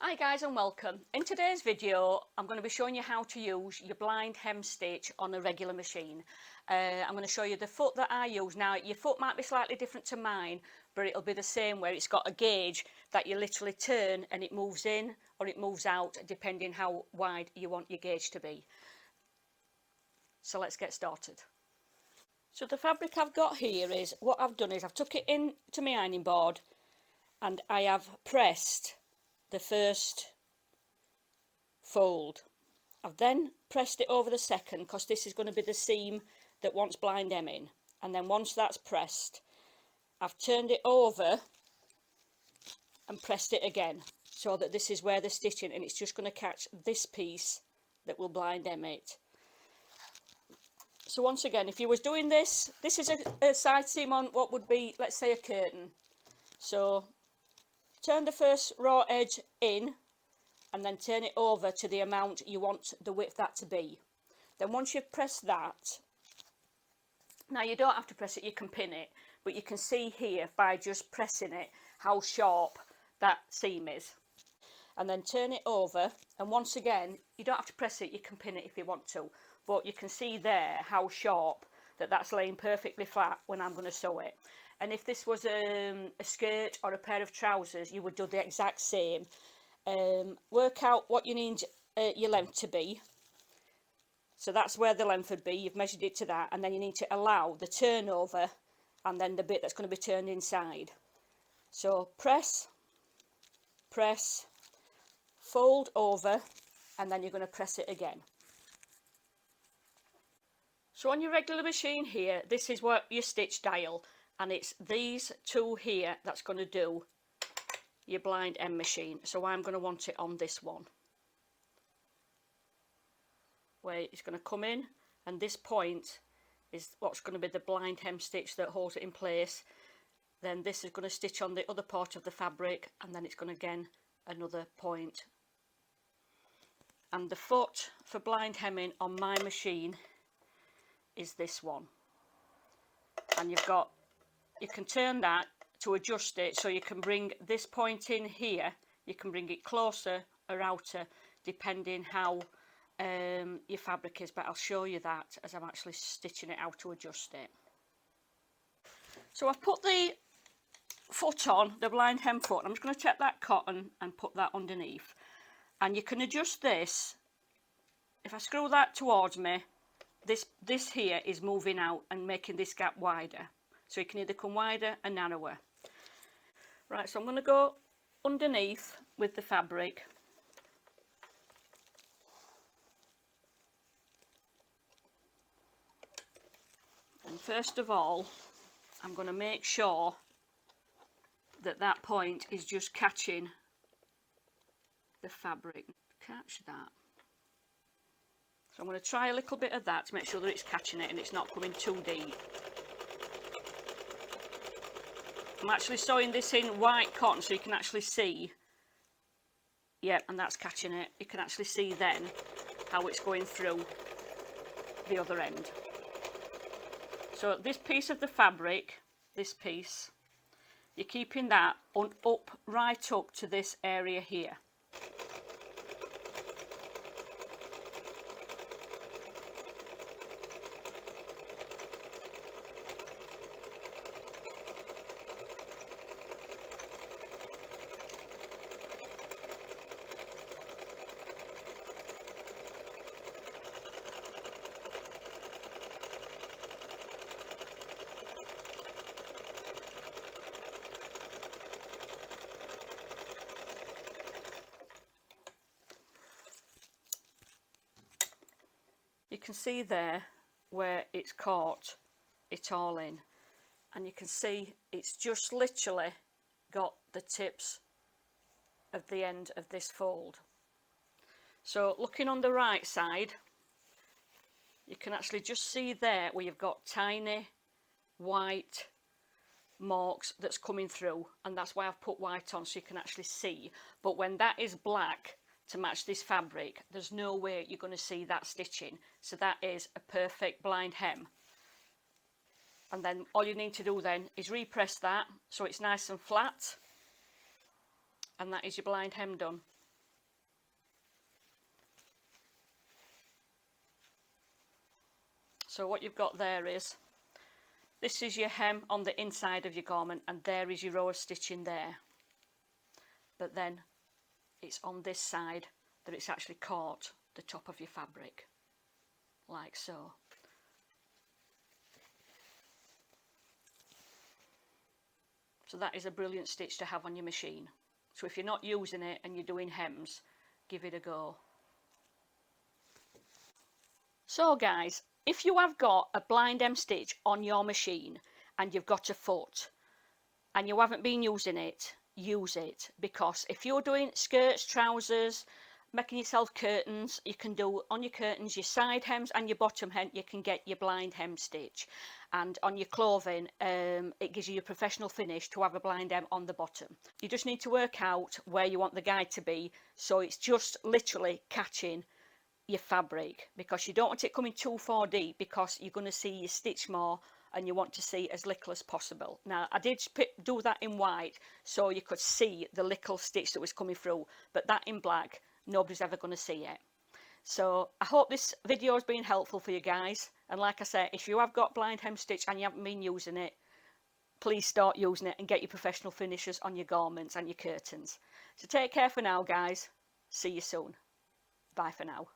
Hi guys and welcome. In today's video I'm going to be showing you how to use your blind hem stitch on a regular machine. I'm going to show you the foot that I use. Now your foot might be slightly different to mine, but it'll be the same, where it's got a gauge that you literally turn and it moves in or it moves out depending how wide you want your gauge to be. So let's get started. So the fabric I've got here is, what I've done is I've took it in to my ironing board and I have pressed the first fold. I've then pressed it over the second, because this is going to be the seam that wants blind hemming, and then once that's pressed I've turned it over and pressed it again, so that this is where the stitching, and it's just going to catch this piece that will blind hem it. So once again, if you was doing this is a side seam on what would be, let's say, a curtain. So turn the first raw edge in and then turn it over to the amount you want the width that to be. Then once you've pressed that, now you don't have to press it, you can pin it, but you can see here by just pressing it how sharp that seam is. And then turn it over, and once again you don't have to press it, you can pin it if you want to, but you can see there how sharp that's laying perfectly flat when I'm going to sew it. And if this was a skirt or a pair of trousers, you would do the exact same. Work out what you need your length to be. So that's where the length would be. You've measured it to that, and then you need to allow the turnover and then the bit that's going to be turned inside. So press, press, fold over, and then you're going to press it again. So on your regular machine here, this is what your stitch dial, and it's these two here that's going to do your blind hem machine. So I'm going to want it on this one, where it's going to come in, and this point is what's going to be the blind hem stitch that holds it in place. Then this is going to stitch on the other part of the fabric, and then it's going to again another point. And the foot for blind hemming on my machine is this one, and you can turn that to adjust it, so you can bring this point in here, you can bring it closer or outer depending how your fabric is, but I'll show you that as I'm actually stitching it out to adjust it. So I've put the foot on, the blind hem foot. I'm just going to check that cotton and put that underneath, and you can adjust this. If I screw that towards me, this here is moving out and making this gap wider, so you can either come wider and narrower. Right, so I'm going to go underneath with the fabric, and first of all I'm going to make sure that point is just catching the fabric. Catch that. So I'm going to try a little bit of that to make sure that it's catching it and it's not coming too deep. I'm actually sewing this in white cotton, so you can actually see. Yep, and that's catching it. You can actually see then how it's going through the other end. So this piece of the fabric, this piece, you're keeping that on up, right up to this area here. You can see there where it's caught it all in, and you can see it's just literally got the tips of the end of this fold. So looking on the right side, you can actually just see there where you've got tiny white marks that's coming through, and that's why I've put white on, so you can actually see. But when that is black to match this fabric, there's no way you're going to see that stitching. So that is a perfect blind hem. And then all you need to do then is repress that so it's nice and flat, and that is your blind hem done. So what you've got there is, this is your hem on the inside of your garment, and there is your row of stitching there. But then it's on this side that it's actually caught the top of your fabric, like so. So that is a brilliant stitch to have on your machine. So if you're not using it and you're doing hems, give it a go. So guys, if you have got a blind hem stitch on your machine and you've got a foot and you haven't been using it, use it, because if you're doing skirts, trousers, making yourself curtains, you can do on your curtains your side hems and your bottom hem, you can get your blind hem stitch. And on your clothing, it gives you a professional finish to have a blind hem on the bottom. You just need to work out where you want the guide to be, so it's just literally catching your fabric, because you don't want it coming too far deep, because you're going to see your stitch more and you want to see as little as possible. Now I did do that in white so you could see the little stitch that was coming through, but that in black nobody's ever going to see it. So I hope this video has been helpful for you guys, and like I said, if you have got blind hem stitch and you haven't been using it, please start using it and get your professional finishes on your garments and your curtains. So take care for now guys, see you soon, bye for now.